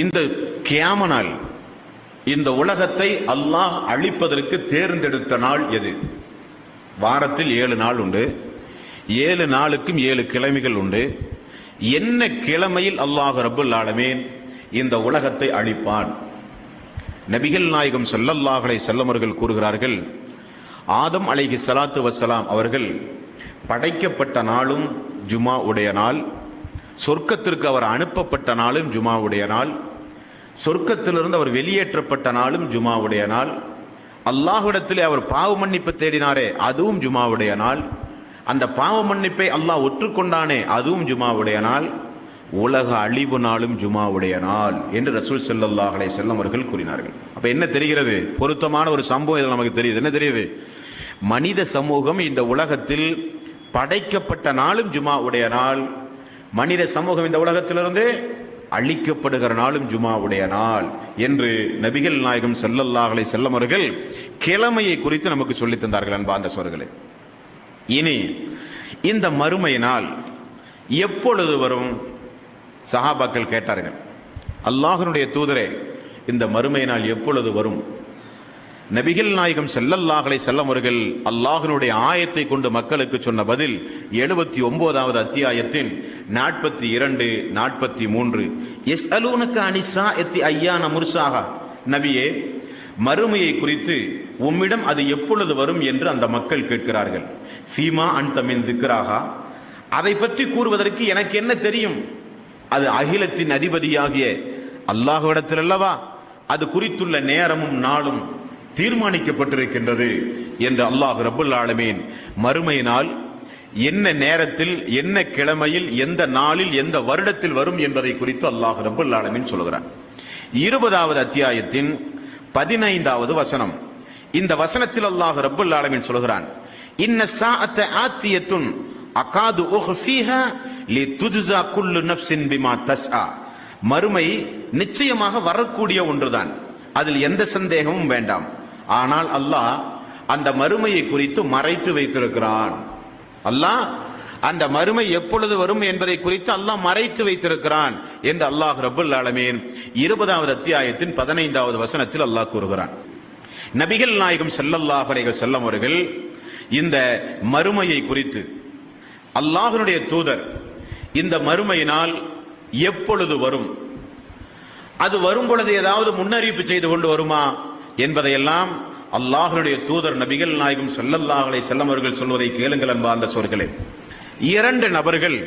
இந்த கியாம நாள், இந்த உலகத்தை அல்லாஹ் அழிப்பதற்கு தேர்ந்தெடுத்த நாள் எது? வாரத்தில் 7 நாள் உண்டு, 7 நாளுக்கும் 7 கிழமைகள் உண்டு. என்ன கிழமையில் அல்லாஹ் ரப்புல் ஆலமீன் இந்த உலகத்தை அழிப்பான்? நபிகள் நாயகம் ஸல்லல்லாஹு அலைஹி வஸல்லம் அவர்கள் கூறுகிறார்கள், ஆதம் அலைஹி ஸலாத்து வஸ்ஸலாம் அவர்கள் படைக்கப்பட்ட நாளும் ஜுமா உடைய நாள், சொர்க்கத்திற்கு அவர் அனுப்பப்பட்ட நாளும் ஜுமாவுடைய நாள், சொர்க்கத்திலிருந்து அவர் வெளியேற்றப்பட்ட நாளும் ஜுமாவுடைய நாள், அல்லாஹ்விடத்திலே அவர் பாவ மன்னிப்பு தேடினாரே அதுவும் ஜுமாவுடைய நாள், அந்த பாவ மன்னிப்பை அல்லாஹ் ஒற்றுக்கொண்டானே அதுவும் ஜுமாவுடைய நாள், உலக அழிவு நாளும் ஜுமாவுடைய நாள் என்று ரசூல் ஸல்லல்லாஹு அலைஹி வஸல்லம் அவர்கள் கூறினார்கள். அப்ப என்ன தெரிகிறது? பொருத்தமான ஒரு சம்பவம் இதில் நமக்கு தெரியுது. என்ன தெரியுது? மனித சமூகம் இந்த உலகத்தில் படைக்கப்பட்ட நாளும் ஜுமாவுடைய நாள், மனித சமூகம் இந்த உலகத்திலிருந்து அழிக்கப்படுகிற நாளும் ஜுமாவுடைய நாள் என்று நபிகள் நாயகம் ஸல்லல்லாஹு அலைஹி வஸல்லம் அவர்கள் கிழமையை குறித்து நமக்கு சொல்லித் தந்தார்கள். அன்பார்ந்த சகோதரர்களே, இனி இந்த மறுமை நாள் எப்பொழுது வரும்? சஹாபாக்கள் கேட்டார்கள், அல்லாஹ்வுடைய தூதரே, இந்த மறுமை நாள் எப்பொழுது வரும்? நபிகள் நாயகம் ஸல்லல்லாஹு அலைஹி வஸல்லம் அவர்கள் அல்லாஹ்வுடைய ஆயத்தை கொண்டு மக்களுக்கு சொன்ன பதில் 79வது அத்தியாயத்தின் 42, 43. யஸ்அலூனக அனிஸ்ஸாஅத்தி அய்யான முர்சாஹா, நபியே, மறுமையை குறித்து உம்மிடம் அது எப்பொழுது வரும் என்று அந்த மக்கள் கேட்கிறார்கள். ஃபீமா அன்த மின் திக்ராஹா, அதை பற்றி கூறுவதற்கு எனக்கு என்ன தெரியும்? அது அகிலத்தின் அதிபதியாகிய அல்லாஹ்விடத்தில் அல்லவா அது குறித்துள்ள நேரமும் நாளும் தீர்மானிக்கப்பட்டிருக்கின்றது என்று அல்லாஹ் ரப்புல் ஆலமீன் மறுமை நாள் என்ன நேரத்தில், என்ன கிழமையில், எந்த நாளில், எந்த வருடத்தில் வரும் என்பதை குறித்து அல்லாஹ் ரப்புல் ஆலமீன் சொல்கிறான். 20வது அத்தியாயத்தின் 15வது வசனம். இந்த வசனத்தில் அல்லாஹ் ரப்புல் ஆலமீன் சொல்கிறான், இன்ன ஸாஅத ஆத்தியத்துன் அகாது உஃபீஹா லிதுஜ்ஸா குல்லு நஃப்ஸின் பிமா தஸ்ஆ, மறுமை நிச்சயமாக வரக்கூடிய ஒன்றுதான், அதில் எந்த சந்தேகமும் வேண்டாம். ஆனால் அல்லாஹ் அந்த மறுமையை குறித்து மறைத்து வைத்திருக்கிறான். அல்லாஹ் அந்த மறுமை எப்பொழுது வரும் என்பதை குறித்து அல்லாஹ் மறைத்து வைத்திருக்கிறான் என்று அல்லாஹ் ரப்புல் ஆலமீன் 20வது அத்தியாயத்தின் 15வது வசனத்தில் அல்லாஹ் கூறுகிறான். நபிகள் நாயகம் ஸல்லல்லாஹு அலைஹி வஸல்லம் அவர்கள் இந்த மறுமையை குறித்து, அல்லாஹ்வுடைய தூதர் இந்த மறுமையினால் எப்பொழுது வரும், அது வரும் பொழுது ஏதாவது முன்னறிவிப்பு செய்து கொண்டு வருமா என்பதையெல்லாம் அல்லாஹ்வுடைய தூதர் நபிகள் நாயகம் ஸல்லல்லாஹு அலைஹி வஸல்லம் அவர்கள் சொல்வதை கேளுங்கள் அன்பார்ந்த சகோதரர்களே. 2 நபர்கள்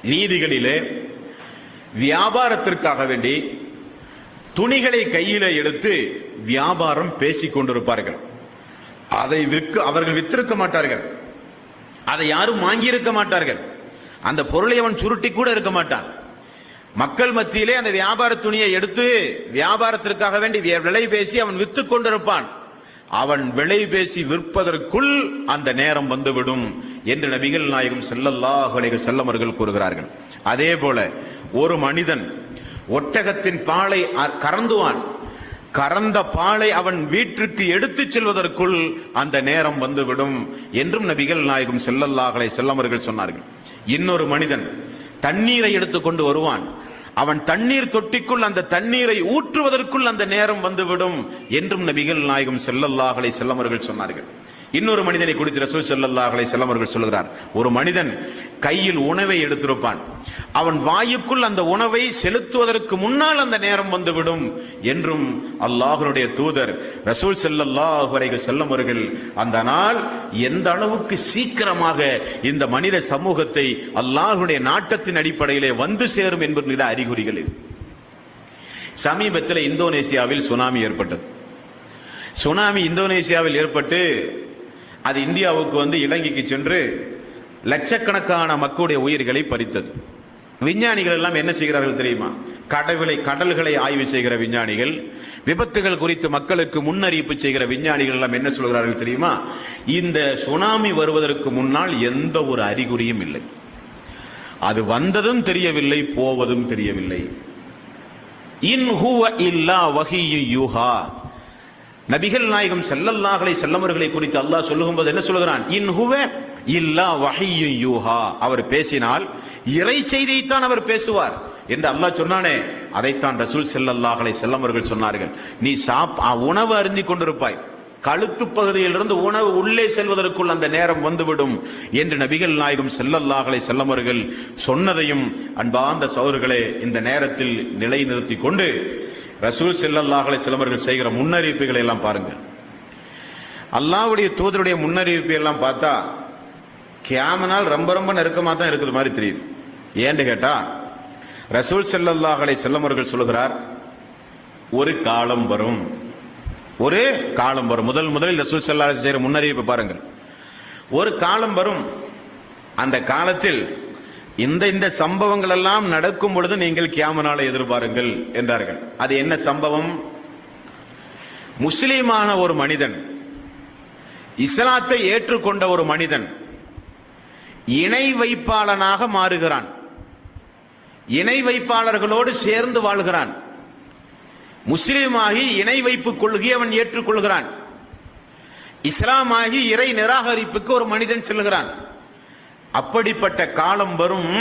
வீதிகளிலே வியாபாரத்திற்காக வேண்டி துணிகளை கையிலே எடுத்து வியாபாரம் பேசிக் கொண்டிருப்பார்கள். அதை அவர்கள் வித்திருக்க மாட்டார்கள், அதை யாரும் வாங்கியிருக்க மாட்டார்கள், அந்த பொருளை அவன் சுருட்டி கூட இருக்க மாட்டான். மக்கள் மத்தியிலே அந்த வியாபார துணியை எடுத்து வியாபாரத்திற்காக வேண்டி விலை பேசி அவன் வித்து கொண்டிருப்பான். அவன் விலை பேசி விற்பதற்குள் அந்த நேரம் வந்துவிடும் என்று நபிகள் நாயகம் ஸல்லல்லாஹு அலைஹி வஸல்லம் அவர்கள் கூறுகிறார்கள். அதே போல ஒரு மனிதன் ஒட்டகத்தின் பாலை கறந்துவான், கறந்த பாலை அவன் வீட்டிற்கு எடுத்துச் செல்வதற்குள் அந்த நேரம் வந்துவிடும் என்றும் நபிகள் நாயகம் ஸல்லல்லாஹு அலைஹி வஸல்லம் அவர்கள் சொன்னார்கள். இன்னொரு மனிதன் தண்ணீரை எடுத்துக்கொண்டு வருவான், அவன் தண்ணீர் தொட்டிக்குள் அந்த தண்ணீரை ஊற்றுவதற்குள் அந்த நேரம் வந்துவிடும் என்றும் நபிகள் நாயகம் ஸல்லல்லாஹு அலைஹி வஸல்லம் அவர்கள் சொன்னார்கள். இன்னொரு மனிதனை குறித்து ரசூல் ஸல்லல்லாஹு அலைஹி வஸல்லம் அவர்கள் சொல்கிறார், ஒரு மனிதன் கையில் உணவை எடுத்திருப்பான், அவன் வாயுக்குள் அந்த உணவை செலுத்துவதற்கு முன்னால் அந்த நேரம் வந்துவிடும் என்றும் அல்லாஹ்வுடைய தூதர் ரசூல் ஸல்லல்லாஹு அலைஹி வஸல்லம் அவர்கள் அந்த நாள் எந்த அளவுக்கு சீக்கிரமாக இந்த மனித சமூகத்தை அல்லாஹ்வுடைய நாட்டத்தின் அடிப்படையிலே வந்து சேரும் என்பது அறிகுறிகள். சமீபத்தில் இந்தோனேசியாவில் சுனாமி ஏற்பட்டது. சுனாமி இந்தோனேசியாவில் ஏற்பட்டு அது இந்தியாவுக்கு வந்து இலங்கைக்கு சென்று லட்சக்கணக்கான மக்களுடைய உயிர்களை பறித்தது. விஞ்ஞானிகள் எல்லாம் என்ன செய்கிறார்கள் தெரியுமா? கடல்களை ஆய்வு செய்கிற விஞ்ஞானிகள், விபத்துகள் குறித்து மக்களுக்கு முன்னறிவிப்பு செய்கிற விஞ்ஞானிகள் எல்லாம் என்ன சொல்கிறார்கள் தெரியுமா? இந்த சுனாமி வருவதற்கு முன்னால் எந்த ஒரு அறிகுறியும் இல்லை, அது வந்ததும் தெரியவில்லை, போவதும் தெரியவில்லை. இன் ஹுவ இல்லா வஹியு யூஹா, நபிகள் நாயகம் ஸல்லல்லாஹு அலைஹி வஸல்லம் அவர்களை குறித்து அல்லாஹ் சொல்லும்போது என்ன சொல்கிறான்? இன் ஹுவ இல்லா வஹியு யூஹா, அவர் பேசினால் இறை செய்தியைத்தான் அவர் பேசுவார் என்று அல்லாஹ் சொன்னானே, அதைத்தான் ரசூல் ஸல்லல்லாஹு அலைஹி வஸல்லம் அவர்கள் சொன்னார்கள், நீ உணவு அருந்தி கொண்டிருப்பாய், கழுத்து பகுதியிலிருந்து உணவு உள்ளே செல்வதற்குள் அந்த நேரம் வந்துவிடும் என்று நபிகள் நாயகம் ஸல்லல்லாஹு அலைஹி வஸல்லம் அவர்கள் சொன்னதையும் அன்பார்ந்த சகோதரர்களே இந்த நேரத்தில் நிலைநிறுத்தி கொண்டு ரசூல் ஸல்லல்லாஹு அலைஹி வஸல்லம் அவர்கள் செய்கிற முன்னறிவிப்புகளை எல்லாம் பாருங்கள். அல்லாஹ்வுடைய தூதருடைய முன்னறிவிப்பு எல்லாம் பார்த்தா கியாமனால் ரொம்ப ரொம்ப நெருக்கமா தான் இருக்கிற மாதிரி தெரியுது. ஏன்னு கேட்டா ரசூல் ஸல்லல்லாஹு அலைஹி வஸல்லம் அவர்கள் சொல்லுகிறார், ஒரு காலம் வரும், ஒரு காலம் வரும். முதலில் ரசூல் ஸல்லல்லாஹு அலைஹி வஸல்லம் முன்னறிவிப்பு பாருங்கள். ஒரு காலம் வரும், அந்த காலத்தில் இந்த சம்பவங்கள் எல்லாம் நடக்கும் பொழுது நீங்கள் கியாமனாலை எதிர்பாருங்கள் என்றார்கள். அது என்ன சம்பவம்? முஸ்லிமான ஒரு மனிதன், இஸ்லாத்தை ஏற்றுக்கொண்ட ஒரு மனிதன் இணை வைப்பாளனாக மாறுகிறான், இணை வைப்பாளர்களோடு சேர்ந்து வாழ்கிறான். முஸ்லிமாகி இணை வைப்பு கொள்கையை அவன் ஏற்றுக்கொள்கிறான். இஸ்லாமாகி இறை நிராகரிப்புக்கு ஒரு மனிதன் செல்கிறான். அப்படிப்பட்ட காலம் வரும்.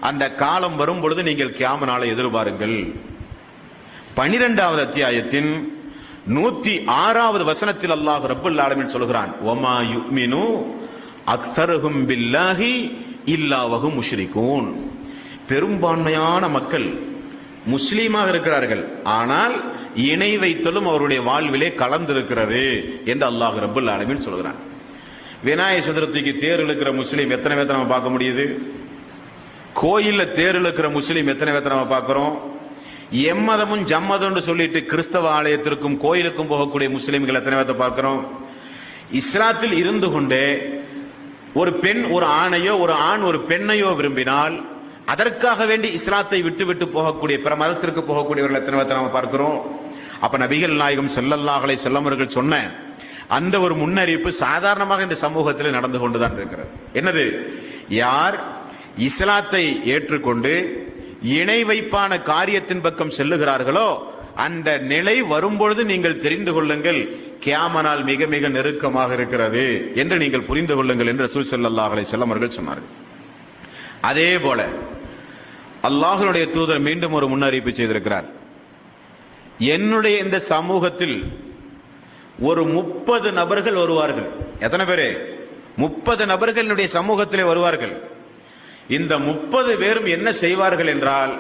அந்த காலம் வரும் பொழுது நீங்கள் கியாம நாளை எதிர்பாருங்கள். 12வது அத்தியாயத்தின் 106வது வசனத்தில் அல்லாஹ் ரப்பல் ஆலமீன் சொல்கிறான், வமா யுமினு அக்ஸருஹும் பில்லாஹி இல்லா வஹும் முஷ்ரிகூன். பெரும்பான்மையான மக்கள் முஸ்லீமாக இருக்கிறார்கள், ஆனால் இணை வைத்தலும் அவருடைய வாழ்விலே கலந்திருக்கிறது என்று அல்லாஹ் ரப்பல் ஆலமீன் சொல்கிறான். விநாயகர் சதுர்த்திக்கு தேர் இழுக்கிற முஸ்லீம் எத்தனை பேர்த்த நம்ம பார்க்க முடியுது? கோயில்ல தேர் இழுக்கிற முஸ்லீம் எத்தனை பேர்த்த நம்ம பார்க்கிறோம்? எம்மதமும் ஜம்மதம் சொல்லிட்டு கிறிஸ்தவ ஆலயத்திற்கும் கோயிலுக்கும் போகக்கூடிய முஸ்லீம்கள் எத்தனை பேர்த்த பார்க்கிறோம்? இஸ்லாத்தில் இருந்து கொண்டே ஒரு பெண் ஒரு ஆணையோ ஒரு ஆண் ஒரு பெண்ணையோ விரும்பினால் அதற்காக வேண்டி இஸ்லாத்தை விட்டு விட்டு போகக்கூடிய பிற மதத்திற்கு போகக்கூடியவர்கள் எத்தனை பேர்த்த நம்ம பார்க்கிறோம்? அப்ப நபிகள் நாயகம் ஸல்லல்லாஹு அலைஹி வஸல்லம் அவர்கள் சொன்ன அந்த ஒரு முன்னறிவிப்பு சாதாரணமாக இந்த சமூகத்தில் நடந்து கொண்டுதான் இருக்கிறது. என்னது? யார் இஸ்லாத்தை ஏற்றுக்கொண்டு இணை வைப்பான காரியத்தின் பக்கம் செல்லுகிறார்களோ அந்த நிலை வரும்பொழுது நீங்கள் தெரிந்து கொள்ளுங்கள், கியாமனால் மிக மிக நெருக்கமாக இருக்கிறது என்று நீங்கள் புரிந்து கொள்ளுங்கள் என்று ரசூல் ஸல்லல்லாஹு அலைஹி வஸல்லம் அவர்கள் சொன்னார்கள். அதே போல அல்லாஹ்வுடைய தூதர் மீண்டும் ஒரு முன்னறிவிப்பு செய்திருக்கிறார். என்னுடைய இந்த சமூகத்தில் ஒரு 30 நபர்கள் வருவார்கள். எத்தனை பேரு? 30 நபர்கள் என்னுடைய சமூகத்திலே வருவார்கள். இந்த 30 பேரும் என்ன செய்வார்கள் என்றால்,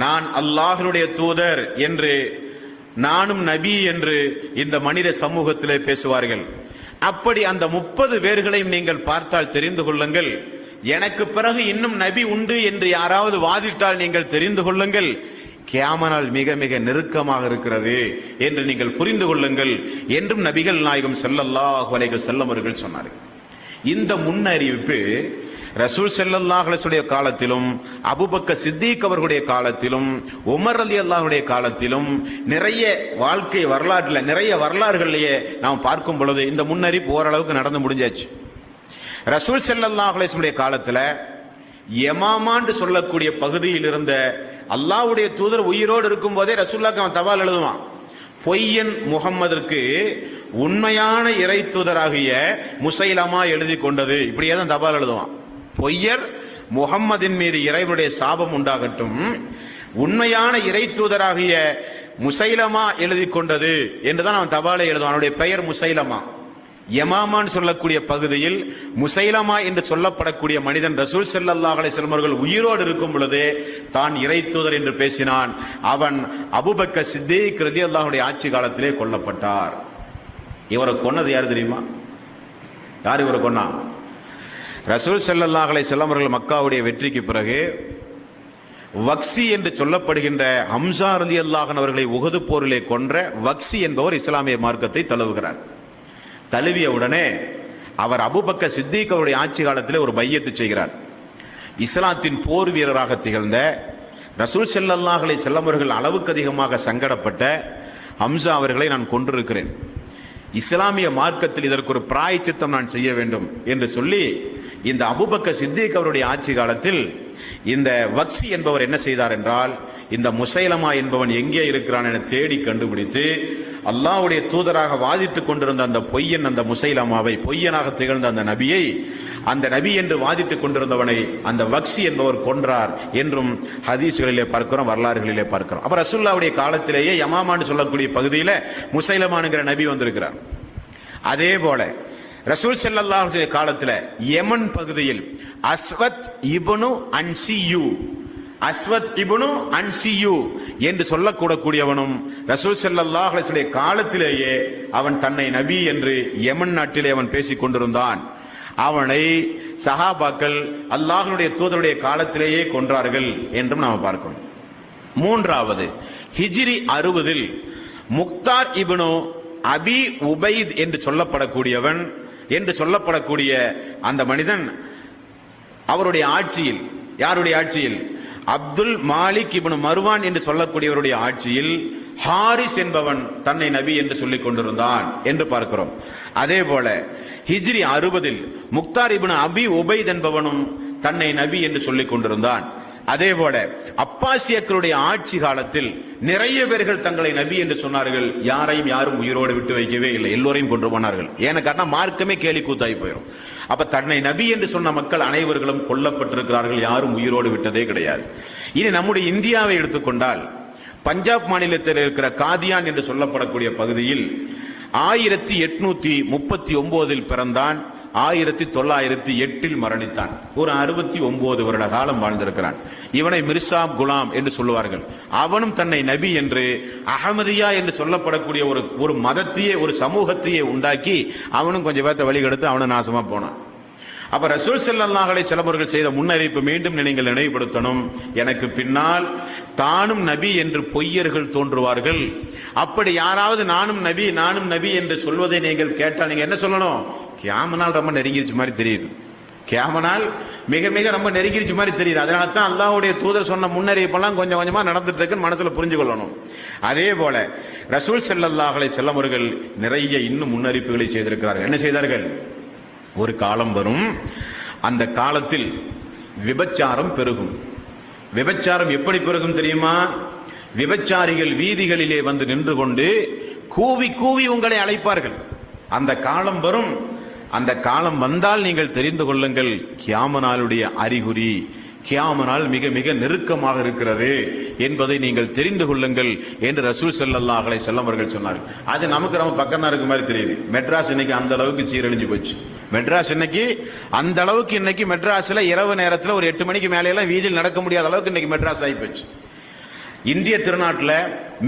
நான் அல்லாஹ்வுடைய தூதர் என்று நானும் நபி என்று இந்த மனித சமூகத்திலே பேசுவார்கள். அப்படி அந்த 30 பேர்களையும் நீங்கள் பார்த்தால் தெரிந்து கொள்ளுங்கள், எனக்கு பிறகு இன்னும் நபி உண்டு என்று யாராவது வாதிட்டால் நீங்கள் தெரிந்து கொள்ளுங்கள், கியாமனால் மிக மிக நெருக்கமாக இருக்கிறது என்று நீங்கள் புரிந்து கொள்ளுங்கள் என்றும் நபிகள் நாயகம் ஸல்லல்லாஹு அலைஹி வஸல்லம் அவர்கள் சொன்னார்கள். இந்த முன்னறிவிப்பு ரசூல் ஸல்லல்லாஹு அலைஹி வஸல்லம் காலத்திலும் அபூபக்கர் சித்திக் அவர்களுடைய காலத்திலும் உமர் ரலியல்லாஹுடைய காலத்திலும் நிறைய வாழ்க்கை வரலாற்றில் நிறைய வரலாறுகளிலேயே நாம் பார்க்கும் பொழுது இந்த முன்னறிவிப்பு ஓரளவுக்கு நடந்து முடிஞ்சாச்சு. ரசூல் ஸல்லல்லாஹு அலைஹி வஸல்லம் காலத்தில் யமாமான்னு சொல்லக்கூடிய பகுதியில் இருந்த அல்லாஹ்வுடைய தூதர் உயிரோடு இருக்கும் போதே ரசூலுல்லாஹ்க்கு அவன் தபால் எழுதுவான். பொய்யன் முகம்மதுக்கு உண்மையான இறை தூதராகிய முசைலமா எழுதி கொண்டது, இப்படியே தான் தபால் எழுதுவான். பொய்யர் முகம்மதின் மீது இறைவனுடைய சாபம் உண்டாகட்டும், உண்மையான இறை தூதராகிய முசைலமா எழுதி கொண்டது என்றுதான் அவன் தபாலை எழுதுவான். அவனுடைய பெயர் முசைலமா. யமாமான் சொல்லக்கூடிய பகுதியில் முசைலமா என்று சொல்லப்படக்கூடிய மனிதன் ரசூல் ஸல்லல்லாஹு அலைஹி வஸல்லம் அவர்கள் உயிரோடு இருக்கும் பொழுதே தான் இறை தூதர் என்று பேசினான். அவன் அபூபக்கர் சித்திக் ரலியல்லாஹுடைய ஆட்சி காலத்திலே கொல்லப்பட்டார். இவரை கொன்னது யார் தெரியுமா? யார் இவரை கொன்னா? ரசூல் ஸல்லல்லாஹு அலைஹி வஸல்லம் அவர்கள் மக்காவுடைய வெற்றிக்கு பிறகு வக்சி என்று சொல்லப்படுகின்ற ஹம்ஸா ரலியல்லாஹு அன்ஹு அவர்களை உஹது போரிலே கொன்ற வக்சி என்பவர் இஸ்லாமிய மார்க்கத்தை தழுவுகிறார். தழுவிய உடனே அவர் அபூபக்கர் சித்திக் அவருடைய ஆட்சி காலத்தில் ஒரு பையத்து செய்கிறார். இஸ்லாத்தின் போர் வீரராக திகழ்ந்த ரசூல் ஸல்லல்லாஹு அலைஹி வஸல்லம் அவர்கள் அளவுக்கு அதிகமாக சங்கடப்பட்ட ஹம்ஸா அவர்களை நான் கொன்றிருக்கிறேன், இஸ்லாமிய மார்க்கத்தில் இதற்கு ஒரு பிராயச்சித்தம் நான் செய்ய வேண்டும் என்று சொல்லி இந்த அபூபக்கர் சித்திக் அவருடைய ஆட்சி காலத்தில் இந்த வக்சி என்பவர் என்ன செய்தார் என்றால், இந்த முசைலமா என்பவன் எங்கே இருக்கிறான் என தேடி கண்டுபிடித்து அல்லாஹ்வுடைய தூதராக வாதிட்டுக் கொண்டிருந்த அந்த பொய்யன் அந்த முசைலமாவை, பொய்யனாக திகழ்ந்த அந்த நபியை அந்த நபி என்று வாதிட்டுக் கொண்டிருந்தவனை அந்த வக்சி என்பவர் கொன்றார் என்றும் ஹதீஸ்களிலே பார்க்கிறோம், வரலாறுகளிலே பார்க்கிறோம். அப்ப ரசூலுல்லாஹ்வுடைய காலத்திலேயே யமாமான்னு சொல்லக்கூடிய பகுதியில முசைலமானுங்கிற நபி வந்திருக்கிறார். அதே போல ரசூல் ஸல்லல்லாஹு அலைஹி வஸல்லம் காலத்துல யமன் பகுதியில் அஸ்வத் இப்னு அன்சியு என்று சொல்லக்கூடக்கூடியவனும் ரசூல் ஸல்லல்லாஹு அலைஹி வஸல்லம் காலத்திலேயே அவன் தன்னை நபி என்று யமன் நாட்டிலே அவன் பேசிக் கொண்டிருந்தான். அவனை சஹாபாக்கள் அல்லாஹ்வுடைய தூதருடைய காலத்திலேயே கொன்றார்கள் என்றும் நாம் பார்க்கிறோம். மூன்றாவது ஹிஜ்ரி 60 முக்தார் இப்னு அபி உபைத் என்று சொல்லப்படக்கூடிய அந்த மனிதன் அவருடைய ஆட்சியில், யாருடைய ஆட்சியில்? அப்துல் மாலிக் இப்னு மர்வான் என்று சொல்லக்கூடியவருடைய ஆட்சியில் ஹாரிஸ் என்பவன் தன்னை நபி என்று சொல்லிக் கொண்டிருந்தான் என்று பார்க்கிறோம். அதே போல ஹிஜ்ரி 60 முக்தார் இப்னு அபி உபைத் என்பவனும் தன்னை நபி என்று சொல்லிக் கொண்டிருந்தான். அதே போல அப்பாசியர்களுடைய ஆட்சி காலத்தில் நிறைய பேர்கள் தங்களை நபி என்று சொன்னார்கள். யாரும் உயிரோடு விட்டு வைக்கவே இல்லை, எல்லோரையும் கொண்டு போனார்கள். ஏன்னு காரணா மார்க்கமே கேலி கூத்தாகி போயிடும். அப்ப தன்னை நபி என்று சொன்ன மக்கள் அனைவர்களும் கொல்லப்பட்டிருக்கிறார்கள், யாரும் உயிரோடு விட்டதே கிடையாது. இனி நம்முடைய இந்தியாவை எடுத்துக்கொண்டால் பஞ்சாப் மாநிலத்தில் இருக்கிற காதியான் என்று சொல்லப்படக்கூடிய பகுதியில் 1839 பிறந்தான், 1908 மரணித்தான். ஒரு 69 வருட காலம் வாழ்ந்திருக்கிறான். இவனை மிர்சா குலாம் என்று சொல்லுவார்கள். அவனும் தன்னை நபி என்று அஹமதியா என்று சொல்லப்படக்கூடிய ஒரு மதத்தையே, ஒரு சமூகத்தையே உண்டாக்கி அவனும் கொஞ்சம் பேர்த்த வழிகெடுத்து அவனும் நாசமா போனான். அப்ப ரசூல் ஸல்லல்லாஹு அலைஹி வஸல்லம் அவர்கள் செய்த முன்னறிவிப்பு மீண்டும் நீங்கள் நினைவுபடுத்தணும். எனக்கு பின்னால் தானும் நபி என்று பொய்யர்கள் தோன்றுவார்கள். அப்படி யாராவது நானும் நபி என்று சொல்வதை நீங்கள் கேட்டால் நீங்க என்ன சொல்லணும்? கியாமனால் ரொம்ப நெருங்கிருச்சு மாதிரி தெரியுது. கியாமனால் மிக மிக ரொம்ப நெருங்கிருச்சு மாதிரி தெரியுது. அதனால தான் அல்லாஹ்வுடைய தூதர் சொன்ன முன்னறிவிப்பெல்லாம் கொஞ்சம் கொஞ்சமா நடந்துட்டு இருக்குன்னு மனசுல புரிஞ்சு கொள்ளணும். அதே போல ரசூல் ஸல்லல்லாஹு அலைஹி வஸல்லம் அவர்கள் நிறைய இன்னும் முன்னறிவிப்புகளை செய்திருக்கிறார்கள். என்ன செய்தார்கள்? ஒரு காலம் வரும், அந்த காலத்தில் விபச்சாரம் பெருகும். விபச்சாரம் எப்படி பெருகும் தெரியுமா? விபச்சாரிகள் வீதிகளிலே வந்து நின்று கொண்டு கூவி கூவி உங்களை அழைப்பார்கள். அந்த காலம் வரும். அந்த காலம் வந்தால் நீங்கள் தெரிந்து கொள்ளுங்கள், கியாமனாலுடைய அறிகுறி, கியாமனால் மிக மிக நெருக்கமாக இருக்கிறது என்பதை நீங்கள் தெரிந்து கொள்ளுங்கள் என்று ரசூல் ஸல்லல்லாஹு அலைஹி வஸல்லம் அவர்கள் சொன்னார்கள். அது நமக்கு ரொம்ப பக்கம் தான் இருக்க மாதிரி தெரியுது. மெட்ராஸ் இன்னைக்கு அந்த அளவுக்கு சீரழிஞ்சு போச்சு. மெட்ராஸ் இன்னைக்கு அந்த அளவுக்கு, இன்னைக்கு மெட்ராஸ்ல இரவு நேரத்தில் ஒரு 8 மணிக்கு மேலே எல்லாம் வீதியில் நடக்க முடியாத அளவுக்கு இன்னைக்கு மெட்ராஸ் ஆகி போச்சு. இந்திய திருநாட்டில்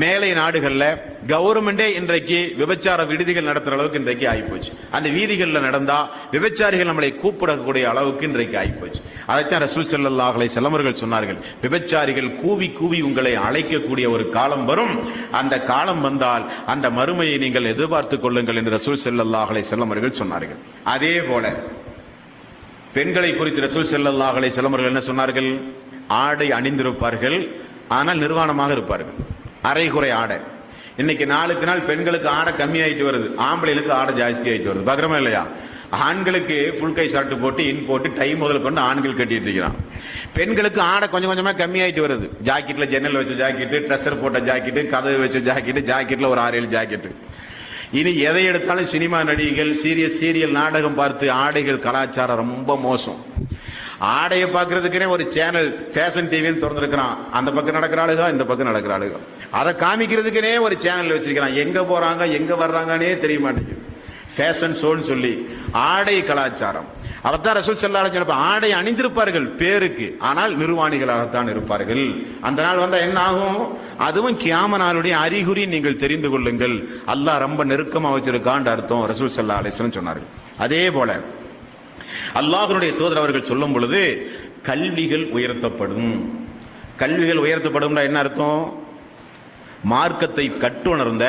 மேலை நாடுகள்ல கவர்மெண்டே இன்றைக்கு விபச்சார விடுதிகள் நடத்துற அளவுக்கு இன்றைக்கு ஆகிப்போச்சு. அந்த வீதிகளில் நடந்தா விபச்சாரிகள் நம்மளை கூப்பிடக்கூடிய அளவுக்கு இன்றைக்கு ஆகிப்போச்சு. அதைத்தான் ரசூல் ஸல்லல்லாஹு அலைஹி வஸல்லம் அவர்கள் சொன்னார்கள், விபச்சாரிகள் கூவி கூவி உங்களை அழைக்கக்கூடிய ஒரு காலம் வரும். அந்த காலம் வந்தால் அந்த மறுமையை நீங்கள் எதிர்பார்த்துக் கொள்ளுங்கள் என்று ரசூல் ஸல்லல்லாஹு அலைஹி வஸல்லம் அவர்கள் சொன்னார்கள். அதே போல பெண்களை குறித்து ரசூல் ஸல்லல்லாஹு அலைஹி வஸல்லம் அவர்கள் என்ன சொன்னார்கள்? ஆடை அணிந்திருப்பார்கள், ஆனால் நிர்வாணமாக இருப்பார்கள். அரைகுறை ஆடை. இன்னைக்கு நாளுக்கு நாள் பெண்களுக்கு ஆடை கம்மியாயிட்டு வருது, ஆம்பளைகளுக்கு ஆடை ஜாஸ்தி ஆயிட்டு வருது. பத்திரமா இல்லையா? ஆண்களுக்கு ஃபுல் கை ஷர்ட் போட்டு இன் போட்டு டை முதல் கொண்டு ஆண்கள் கட்டிட்டு இருக்கிறான். பெண்களுக்கு ஆடை கொஞ்சம் கொஞ்சமா கம்மியாயிட்டு வருது. ஜாக்கெட்ல ஜன்னல் வச்ச ஜாக்கெட்டு, ட்ரெஸ்ஸர் போட்ட ஜாக்கெட்டு, கதவு வச்ச ஜாக்கெட்டு, ஜாக்கெட்ல ஒரு 6-7 ஜாக்கெட்டு. இனி எதை எடுத்தாலும் சினிமா நடிகைகள், சீரியல் நாடகம் பார்த்து ஆடைகள் கலாச்சாரம் ரொம்ப மோசம். ஆடையை பார்க்கறதுக்குனே ஒரு சேனல் ஃபேஷன் டிவின்னு திறந்துருக்கிறான். அந்த பக்கம் நடக்கிற ஆளுக, இந்த பக்கம் நடக்கிற ஆளுக. அதை காமிக்கிறதுக்குனே ஒரு சேனல் வச்சிருக்கிறான். எங்க போறாங்க எங்க வர்றாங்கன்னே தெரிய மாட்டேங்குது. ஃபேஷன் ஷோன்னு சொல்லி ஆடை கலாச்சாரம். அவர்தான் ரசூல் ஸல்லல்லாஹு அலைஹி வஸல்லம் ஆடை அணிந்திருப்பார்கள் பேருக்கு, ஆனால் நிர்வாணிகளாகத்தான் இருப்பார்கள். அந்த நாள் வந்தா என்ன ஆகும்? அதுவும் கியாம நாளுடைய அறிகுறி நீங்கள் தெரிந்து கொள்ளுங்கள். அல்லாஹ் ரொம்ப நெருக்கமா வச்சிருக்கான்னு அர்த்தம் ரசூல் ஸல்லல்லாஹு அலைஹி வஸல்லம் சொன்னார்கள். அதே போல அல்லாஹ்வுடைய தூதர் அவர்கள் சொல்லும் பொழுது கல்விகள் உயர்த்தப்படும். கல்விகள் உயர்த்தப்படும்னா என்ன அர்த்தம்? மார்க்கத்தை கட்டுணர்ந்த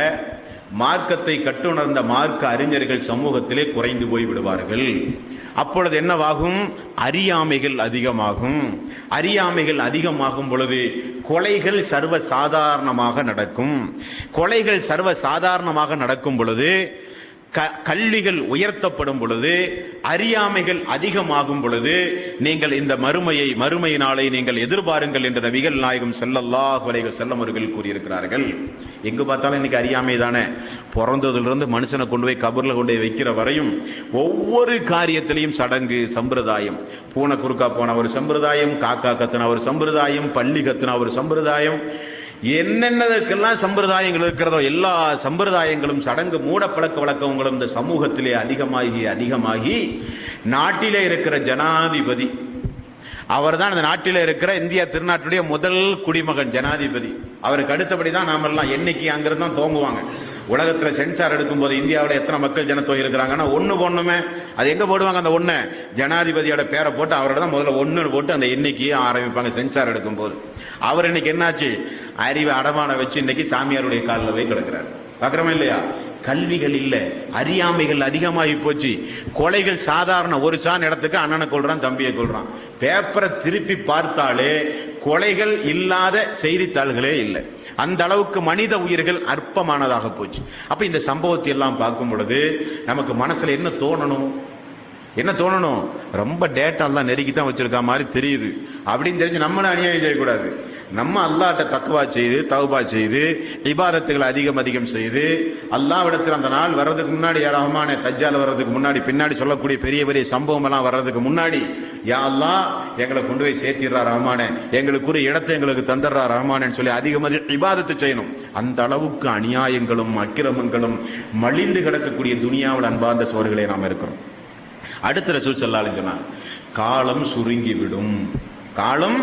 மார்க்க அறிஞர்கள் சமூகத்திலே குறைந்து போய் விடுவார்கள். அப்பொழுது என்னவாகும்? அறியாமைகள் அதிகமாகும். அறியாமைகள் அதிகமாகும் பொழுது கொலைகள் சர்வ சாதாரணமாக நடக்கும். கொலைகள் சர்வ சாதாரணமாக நடக்கும் பொழுது, கல்விகள் உயர்த்தப்படும் பொழுது, அறியாமைகள் அதிகமாகும் பொழுது, நீங்கள் இந்த மறுமை நாளை நீங்கள் எதிர்பாருங்கள் என்று நபிகள் நாயகம் ஸல்லல்லாஹு அலைஹி வஸல்லம் அவர்கள் கூறியிருக்கிறார்கள். எங்க பார்த்தாலும் இன்னைக்கு அறியாமை தானே. பிறந்ததிலிருந்து மனுஷனை கொண்டு போய் கபர்ல கொண்டு போய் வைக்கிற வரையும் ஒவ்வொரு காரியத்திலையும் சடங்கு சம்பிரதாயம். பூனை குறுக்கா போன ஒரு சம்பிரதாயம், காக்கா கத்துனா ஒரு சம்பிரதாயம், பள்ளி கத்துனா ஒரு சம்பிரதாயம், என்னென்னதற்கெல்லாம் சம்பிரதாயங்கள் இருக்கிறதோ எல்லா சம்பிரதாயங்களும் சடங்கு மூட பழக்க வழக்கங்களும் இந்த சமூகத்திலே அதிகமாகி நாட்டிலே இருக்கிற ஜனாதிபதி, அவர் தான் இந்த நாட்டில் இருக்கிற இந்தியா திருநாட்டுடைய முதல் குடிமகன் ஜனாதிபதி. அவருக்கு அடுத்தபடி தான் நாமெல்லாம் என்னைக்கு அங்கிருந்து தான் தோங்குவாங்க. உலகத்தில் சென்சார் எடுக்கும் போது இந்தியாவில் எத்தனை மக்கள் ஜனத்தொகை இருக்கிறாங்கன்னா ஒன்று போடணுமே, அது எங்க போடுவாங்க? அந்த ஒன்று ஜனாதிபதியோட பேரை போட்டு அவரோட தான் முதல்ல ஒன்று போட்டு அந்த எண்ணிக்கையை ஆரம்பிப்பாங்க சென்சார் எடுக்கும் போது. அவர் இன்னைக்கு என்னாச்சு, அறிவை அடமான வச்சு இன்னைக்கு சாமியாருடைய காலில் போய் கிடக்கிறார். பார்க்குறோமா இல்லையா? கல்விகள் இல்ல, அறியாமைகள் அதிகமாகி போச்சு. கொலைகள் சாதாரண, ஒரு சான் இடத்துக்கு அண்ணனை கொள்றான், தம்பியை கொள்றான். பேப்பரை திருப்பி பார்த்தாலே கொலைகள் இல்லாத செய்தித்தாள்களே இல்லை. அந்த அளவுக்கு மனித உயிர்கள் அற்பமானதாக போச்சு. அப்ப இந்த சம்பவத்தை எல்லாம் பார்க்கும் பொழுது நமக்கு மனசுல என்ன தோணணும்? ரொம்ப டேட்டா எல்லாம் நெருக்கி தான் வச்சிருக்க மாதிரி தெரியுது அப்படின்னு தெரிஞ்சு நம்மளும் அநியாயம் செய்யக்கூடாது. நம்ம அல்லாஹ்ட்ட தக்வா செய்து தௌபா செய்து இபாதத்துகளை அதிகம் செய்து அல்லாஹ்விடத்தில் அந்த நாள் வர்றதுக்கு முன்னாடி, ரஹ்மானே தஜ்ஜால் வர்றதுக்கு முன்னாடி, பின்னாடி சொல்லக்கூடிய பெரிய சம்பவம் எல்லாம் வர்றதுக்கு முன்னாடி, யா அல்லாஹ் எங்களை கொண்டு போய் சேர்த்திடுறா ரஹ்மானே, எங்களுக்குரிய இடத்தை எங்களுக்கு தந்துடுறா ரஹ்மானேன்னு சொல்லி அதிகம் இபாதத்து செய்யணும். அந்த அளவுக்கு அநியாயங்களும் அக்கிரமங்களும் மலிந்து கிடக்கக்கூடிய துனியாவில் அன்பார்ந்த சோர்களே நாம் இருக்கிறோம். அடுத்த ரசூல் ஸல்லல்லாஹு அலைஹி வஸல்லம், காலம் சுருங்கிவிடும். காலம்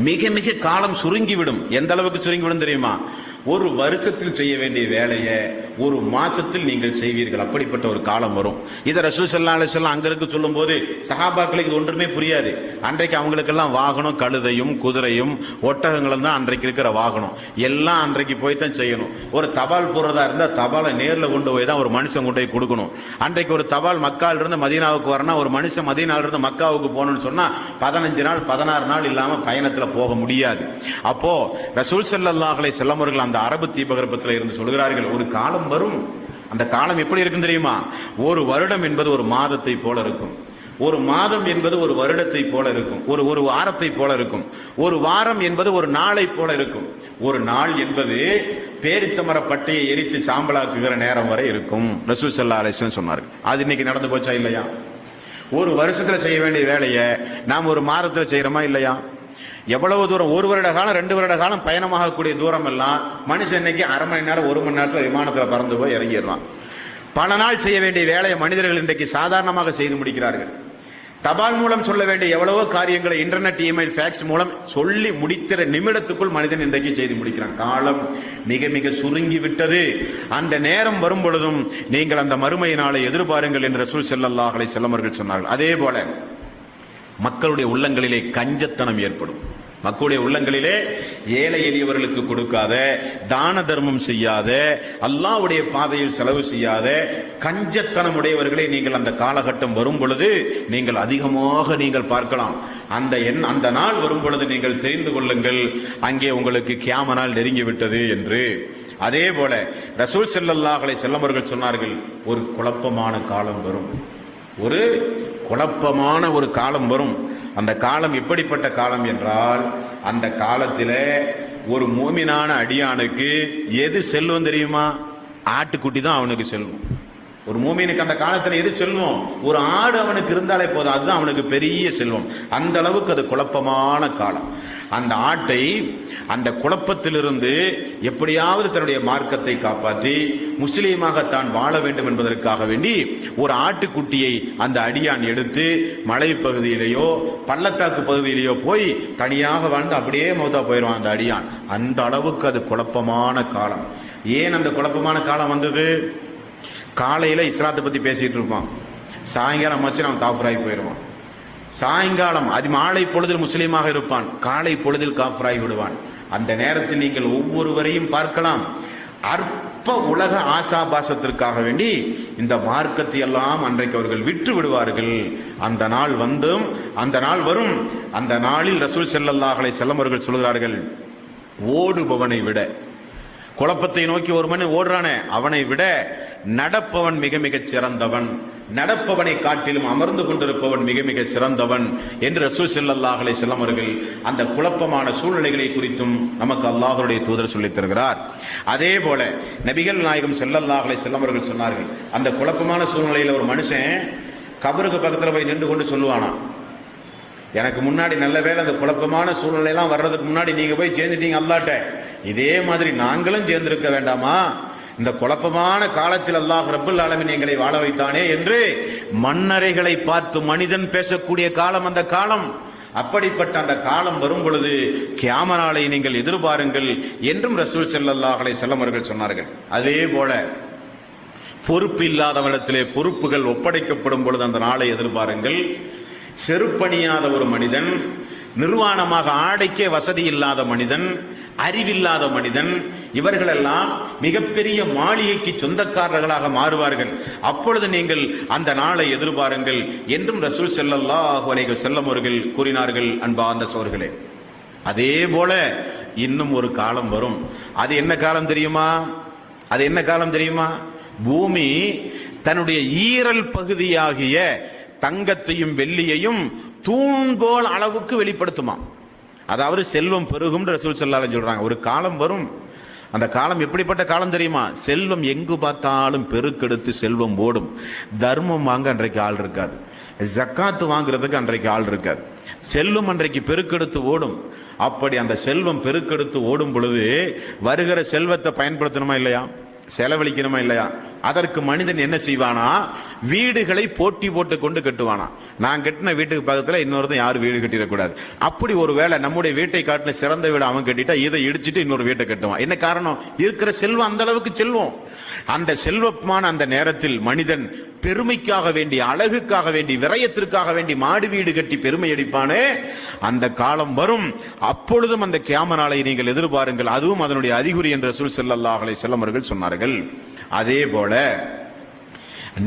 மிக காலம் சுருங்கிவிடும். எந்த அளவுக்கு சுருங்கிவிடும் தெரியுமா? ஒரு வருஷத்தில் செய்ய வேண்டிய வேலையை ஒரு மாசத்தில் நீங்கள் செய்வீர்கள், அப்படிப்பட்ட ஒரு காலம் வரும். இதை ரசூல் ஸல்லல்லாஹு அலைஹி வஸல்லம் அங்கிருந்து சொல்லும் போது சஹாபாக்களுக்கு இது ஒன்றுமே புரியாது. அன்றைக்கு அவங்களுக்கெல்லாம் வாகனம், கழுதையும் குதிரையும் ஒட்டகங்களும் தான் அன்றைக்கு இருக்கிற வாகனம். எல்லாம் அன்றைக்கு போய் தான் செய்யணும். ஒரு தபால் போடுறதா இருந்தால் தபாலை நேரில் கொண்டு போய் தான் ஒரு மனுஷன் கொண்டு போய் கொடுக்கணும். அன்றைக்கு ஒரு தபால் மக்கால இருந்து மதீனாவுக்கு வரணும், ஒரு மனுஷன் மதீனால இருந்து மக்காவுக்கு போகணும்னு சொன்னா 15 நாள் 16 நாள் இல்லாம பயணத்தில் போக முடியாது. அப்போ ரசூல் ஸல்லல்லாஹு அலைஹி வஸல்லம் அவர்கள் அந்த அரபு தீபகற்பத்தில் இருந்து சொல்கிறார்கள், ஒரு காலம் வரும். அந்த காலம் எப்படி இருக்கும் தெரியுமா? ஒரு வருடம் என்பது ஒரு மாதத்தை போல இருக்கும், ஒரு மாதம் என்பது ஒரு வருடத்தை போல இருக்கும், ஒரு வாரத்தை போல இருக்கும், ஒரு வாரம் என்பது ஒரு நாளை போல இருக்கும், ஒரு நாள் என்பது பேரித்தமர பட்டையை எரித்து சாம்பலாக்குகிற நேரம் வரை இருக்கும். ரசூல் ஸல்லல்லாஹு அலைஹி வஸல்லம் சொன்னார்கள். அது இன்னைக்கு நடந்து போச்சா இல்லையா? ஒரு வருஷத்துல செய்ய வேண்டிய வேலையை நாம் ஒரு மாதத்துல செய்யறோமா இல்லையா? எவ்வளவு தூரம், ஒரு வருட காலம் 2 வருட காலம் பயணமாகக்கூடிய தூரம் எல்லாம் மனுஷன் இன்னைக்கு அரை மணி நேரம் 1 மணி நேரத்தில் விமானத்தில் பறந்து போய் இறங்கிடுறான். பல நாள் செய்ய வேண்டிய வேலையை மனிதர்கள் இன்றைக்கு சாதாரணமாக செய்து முடிக்கிறார்கள். தபால் மூலம் சொல்ல வேண்டிய எவ்வளவோ காரியங்களை இன்டர்நெட், இமெயில், ஃபேக்ஸ் மூலம் சொல்லி முடிக்கிற நிமிடத்துக்குள் மனிதன் இன்றைக்கு செய்து முடிக்கிறான். காலம் மிக சுருங்கி விட்டது. அந்த நேரம் வரும் பொழுதும் நீங்கள் அந்த மறுமை நாளை எதிர்பாருங்கள் என்று ரசூல் ஸல்லல்லாஹு அலைஹி வஸல்லம் அவர்கள் சொன்னார்கள். அதே போல மக்களுடைய உள்ளங்களிலே கஞ்சத்தனம் ஏற்படும். மக்களுடைய உள்ளங்களிலே ஏழை எளியவர்களுக்கு கொடுக்காத, தான தர்மம் செய்யாத, அல்லாஹ்வுடைய பாதையில் செலவு செய்யாத கஞ்சத்தனம் உடையவர்களை நீங்கள் அந்த காலகட்டம் வரும் பொழுது நீங்கள் அதிகமாக நீங்கள் பார்க்கலாம். அந்த நாள் வரும் பொழுது நீங்கள் தெரிந்து கொள்ளுங்கள், அங்கே உங்களுக்கு கியாம நாள் நெருங்கிவிட்டது என்று. அதே போல ரசூல் ஸல்லல்லாஹு அலைஹி வஸல்லம் அவர்கள் சொன்னார்கள், ஒரு குழப்பமான காலம் வரும், ஒரு குழப்பமான ஒரு காலம் வரும். அந்த காலம் எப்படிப்பட்ட காலம் என்றால், அந்த காலத்தில் ஒரு மூமினான அடியானுக்கு எது செல்வம் தெரியுமா? ஆட்டுக்குட்டி தான் அவனுக்கு செல்வம். ஒரு மூமினுக்கு அந்த காலத்தில் எது செல்வம்? ஒரு ஆடு அவனுக்கு இருந்தாலே போதும், அதுதான் அவனுக்கு பெரிய செல்வம். அந்த அளவுக்கு அது குழப்பமான காலம். அந்த ஆட்டை அந்த குழப்பத்திலிருந்து எப்படியாவது தன்னுடைய மார்க்கத்தை காப்பாற்றி முஸ்லீமாக தான் வாழ வேண்டும் என்பதற்காக வேண்டி ஒரு ஆட்டுக்குட்டியை அந்த அடியான் எடுத்து மலை பகுதியிலேயோ பள்ளத்தாக்கு பகுதியிலேயோ போய் தனியாக வாழ்ந்து அப்படியே மௌத்தா போயிடுவான் அந்த அடியான். அந்த அளவுக்கு அது குழப்பமான காலம். ஏன் அந்த குழப்பமான காலம் வந்தது? காலையில இஸ்லாத்தை பத்தி பேசிட்டு இருப்பான், சாயங்காலம் வச்சு அவன் காஃபிராகி போயிடுவான். சாயங்காலம் அது மாலை பொழுதில் முஸ்லீமாக இருப்பான், காலை பொழுதில் காஃபிராகி விடுவான். அந்த நேரத்தில் நீங்கள் ஒவ்வொருவரையும் பார்க்கலாம், அற்ப உலக ஆசாபாசத்திற்காக வேண்டி இந்த மார்க்கத்தை எல்லாம் அன்றைக்கு அவர்கள் விற்று விடுவார்கள். அந்த நாள் வந்தும் அந்த நாள் வரும். அந்த நாளில் ரசூல் ஸல்லல்லாஹு அலைஹி வஸல்லம் அவர்கள் சொல்கிறார்கள், ஓடுபவனை விட, குழப்பத்தை நோக்கி ஒரு மனிதன் ஓடுறானே அவனை விட நடப்பவன் மிக சிறந்தவன். நடப்பவனை காட்டிலும் அமர்ந்து கொண்டிருப்பவன் மிக மிக சிறந்தவன் என்று ரசூல் ஸல்லல்லாஹு அலைஹி வஸல்லம் அவர்கள் அந்த குழப்பமான சூழ்நிலைகளை குறித்தும் நமக்கு அல்லாஹ்வுடைய தூதர் சொல்லித் தருகிறார். அதே போல நபிகள் நாயகம் ஸல்லல்லாஹு அலைஹி வஸல்லம் அவர்கள் சொன்னார்கள், அந்த குழப்பமான சூழ்நிலையில் ஒரு மனுஷன் கபருக்கு பக்கத்தில் போய் நின்று கொண்டு சொல்லுவானா, எனக்கு முன்னாடி நல்ல வேளை அந்த குழப்பமான சூழ்நிலையெல்லாம் வர்றதுக்கு முன்னாடி நீங்க போய் சேர்ந்துட்டீங்க அல்லாஹ்ட்ட, இதே மாதிரி நாங்களும் சேர்ந்திருக்க வேண்டாமா, இந்த குழப்பமான காலத்தில் அல்லாஹ் ரப்பல் ஆலமீன் எங்களை வாழ வைத்தானே என்று மன்னரைகளை பார்த்து மனிதன் பேசக்கூடிய காலம் அந்த காலம். அப்படிப்பட்ட அந்த காலம் வரும் பொழுது கியாம நாளை நீங்கள் எதிர்பாருங்கள் என்றும் ரசூல் ஸல்லல்லாஹு அலைஹி வஸல்லம் அவர்கள் சொன்னார்கள். அதே போல பொறுப்பு இல்லாதவனிடத்திலே பொறுப்புகள் ஒப்படைக்கப்படும் பொழுது அந்த நாளை எதிர்பாருங்கள். செருப்பணியாத ஒரு மனிதன், நிர்வாணமாக ஆடைக்கே வசதி இல்லாத மனிதன், அறிவில்லாத மனிதன், இவர்களெல்லாம் மிகப்பெரிய மாளிகைக்கு சொந்தக்காரர்களாக மாறுவார்கள். அப்பொழுது நீங்கள் அந்த நாளை எதிர்பாருங்கள் என்றும் ரசூல் ஸல்லல்லாஹு அலைஹி வஸல்லம் அவர்கள் கூறினார்கள். அன்பார்ந்த சகோதரர்களே, அதே போல இன்னும் ஒரு காலம் வரும். அது என்ன காலம் தெரியுமா? அது என்ன காலம் தெரியுமா? பூமி தன்னுடைய ஈரல் பகுதியாகிய தங்கத்தையும் வெள்ளியையும் தூண் போல் அளவுக்கு வெளிப்படுத்துமா. அதாவது செல்வம் பெருகும் ரசூல் ஸல்லல்லாஹு அலைஹி சொல்றாங்க. ஒரு காலம் வரும். அந்த காலம் எப்படிப்பட்ட காலம் தெரியுமா? செல்வம் எங்கு பார்த்தாலும் பெருக்கெடுத்து செல்வம் ஓடும். தர்மம் வாங்க அன்றைக்கு ஆள் இருக்காது, ஜக்காத்து வாங்குறதுக்கு அன்றைக்கு ஆள் இருக்காது. செல்வம் அன்றைக்கு பெருக்கெடுத்து ஓடும். அப்படி அந்த செல்வம் பெருக்கெடுத்து ஓடும் பொழுது வருகிற செல்வத்தை பயன்படுத்தணுமா இல்லையா, செலவழிக்கணுமா இல்லையா? அதற்கு மனிதன் என்ன செய்வானா, வீடுகளை போட்டி போட்டு கொண்டு கட்டுவானா. நான் கட்டின வீட்டுக்கு பக்கத்தில் இன்னொருத்தன் யாரும் வீடு கட்டிடக்கூடாது. அப்படி ஒரு வேளை நம்முடைய வீட்டை காட்டின சிறந்த வீடு அவன் கட்டிட்டா இதை இடிச்சிட்டு இன்னொரு வீட்டை கட்டுவான். என்ன காரணம்? இருக்கிற செல்வம் அந்த அளவுக்கு செல்வம். அந்த செல்வமான அந்த நேரத்தில் மனிதன் பெருமைக்காக வேண்டி, அழகுக்காக வேண்டி, விரயத்திற்காக வேண்டி மாடு வீடு கட்டி பெருமை அடிப்பானே, அந்த காலம் வரும். அப்பொழுதும் அந்த கியாம நாளை நீங்கள் எதிர்பாருங்கள். அதுவும் அதனுடைய அறிகுறி என்று ரசூல் ஸல்லல்லாஹு அலைஹி வஸல்லம் அவர்கள் சொன்னார்கள். அதே போல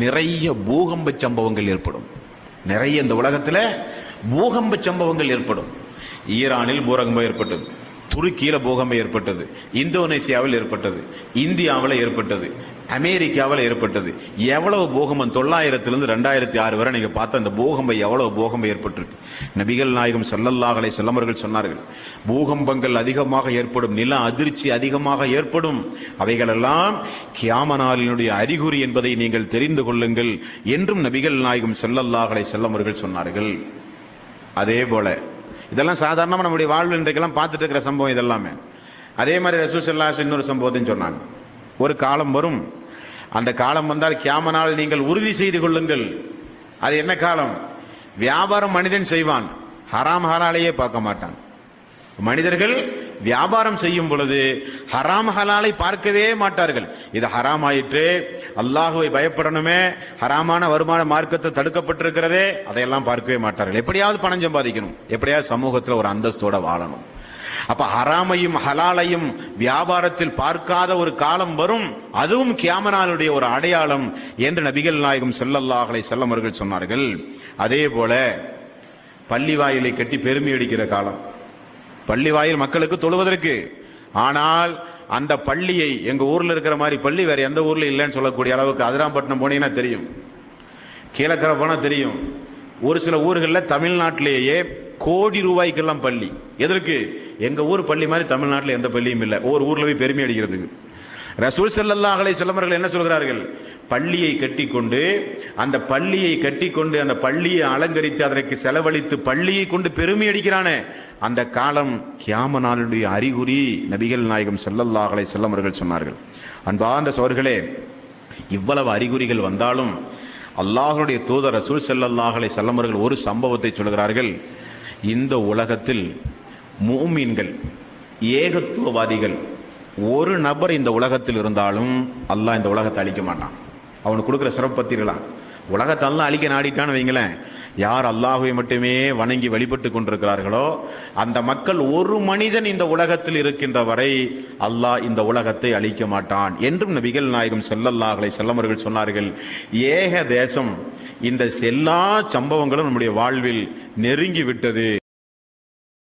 நிறைய பூகம்ப சம்பவங்கள் ஏற்படும். நிறைய இந்த உலகத்தில் பூகம்ப சம்பவங்கள் ஏற்படும். ஈரானில் பூகம்பம் ஏற்பட்டது, துருக்கியில பூகம்பம் ஏற்பட்டது, இந்தோனேசியாவில் ஏற்பட்டது, இந்தியாவில் ஏற்பட்டது, அமெரிக்காவில் ஏற்பட்டது. எவ்வளவு பூகம்பம் 900 2006 வரை நீங்க பார்த்த அந்த பூகம்பம் எவ்வளவு பூகம்பம் ஏற்பட்டிருக்கு. நபிகள் நாயகம் ஸல்லல்லாஹு அலைஹி வஸல்லம் அவர்கள் சொன்னார்கள், பூகம்பங்கள் அதிகமாக ஏற்படும், நில அதிர்ச்சி அதிகமாக ஏற்படும், அவைகளெல்லாம் கியாம நாளினுடைய அறிகுறி என்பதை நீங்கள் தெரிந்து கொள்ளுங்கள் என்றும் நபிகள் நாயகம் ஸல்லல்லாஹு அலைஹி வஸல்லம் அவர்கள் சொன்னார்கள். அதே போல இதெல்லாம் சாதாரணமாக நம்முடைய வாழ்வு இன்றைக்கெல்லாம் பார்த்துட்டு இருக்கிற சம்பவம் இதெல்லாமே. அதே மாதிரி ரசூல் ஸல்லல்லாஹு அலைஹி வஸல்லம் இன்னொரு சம்பவத்தையும் சொன்னாங்க. ஒரு காலம் வரும், அந்த காலம் வந்தால் கியாம நாள் நீங்கள் உறுதி செய்து கொள்ளுங்கள். அது என்ன காலம்? வியாபாரம் மனிதன் செய்வான், ஹராம் ஹலாலையே பார்க்க மாட்டான். மனிதர்கள் வியாபாரம் செய்யும் பொழுது ஹராம் ஹலாலை பார்க்கவே மாட்டார்கள். இது ஹராம் ஆயிற்று, அல்லாஹுவை பயப்படணுமே, ஹராமான வருமான மார்க்கத்தை தடுக்கப்பட்டிருக்கிறதே, அதையெல்லாம் பார்க்கவே மாட்டார்கள். எப்படியாவது பணம் சம்பாதிக்கணும், எப்படியாவது சமூகத்தில் ஒரு அந்தஸ்தோட வாழணும். அப்ப ஹராமையும் ஹலாலையும் வியாபாரத்தில் பார்க்காத ஒரு காலம் வரும். அதுவும் கியாம நாளுடைய ஒரு அடையாளம் என்று நபிகள் நாயகம் ஸல்லல்லாஹு அலைஹி வஸல்லம் அவர்கள் சொன்னார்கள். அதே போல பள்ளி வாயிலை கட்டி பெருமை அடிக்கிற காலம். பள்ளி வாயில் மக்களுக்கு தொழுவதற்கு, ஆனால் அந்த பள்ளியை எங்க ஊர்ல இருக்கிற மாதிரி பள்ளி வேற எந்த ஊர்ல இல்லைன்னு சொல்லக்கூடிய அளவுக்கு, அதிராம்பட்டினம் போனீங்கன்னா தெரியும், கீழக்கரை போனா தெரியும், ஒரு சில ஊர்களில் தமிழ்நாட்டிலேயே கோடி ரூபாய்க்கெல்லாம் பள்ளி. எதற்கு? எங்க ஊர் பள்ளி மாதிரி தமிழ்நாட்டில் எந்த பள்ளியும் இல்லை, ஒவ்வொரு ஊர்ல போய் பெருமை அடிக்கிறதுக்கு. ரசூல் ஸல்லல்லாஹு அலைஹி வஸல்லம் அவர்கள் என்ன சொல்கிறார்கள்? பள்ளியை கட்டிக்கொண்டு, அந்த பள்ளியை கட்டிக்கொண்டு, அந்த பள்ளியை அலங்கரித்து அதற்கு செலவழித்து பள்ளியை கொண்டு பெருமை அடிக்கிறானே, அந்த காலம் கியாம நாளுடைய அறிகுறி நபிகள் நாயகம் ஸல்லல்லாஹு அலைஹி வஸல்லம் அவர்கள் சொன்னார்கள். அன்பார்ந்த சகோதரர்களே, இவ்வளவு அறிகுறிகள் வந்தாலும் அல்லாஹ்வுடைய தூதர் ரசூல் ஸல்லல்லாஹு அலைஹி வஸல்லம் அவர்கள் ஒரு சம்பவத்தை சொல்கிறார்கள். இந்த உலகத்தில் மூமின்கள், ஏகத்துவவாதிகள் ஒரு நபர் இந்த உலகத்தில் இருந்தாலும் அல்லாஹ் இந்த உலகத்தை அழிக்க மாட்டான். அவனுக்கு கொடுக்குற சிறப்பு பத்திரலாம். உலகத்தை அல்லாஹ் அழிக்க நாடிட்டான்னு வைங்களேன், யார் அல்லாஹுவை மட்டுமே வணங்கி வழிபட்டு கொண்டிருக்கிறார்களோ அந்த மக்கள், ஒரு மனிதன் இந்த உலகத்தில் இருக்கின்ற வரை அல்லாஹ் இந்த உலகத்தை அழிக்க மாட்டான் என்றும் நபிகள் நாயகம் ஸல்லல்லாஹு அலைஹி வஸல்லம் அவர்கள் சொன்னார்கள். ஏக தேசம், இந்த எல்லா சம்பவங்களும் நம்முடைய வாழ்வில் நெருங்கி விட்டது.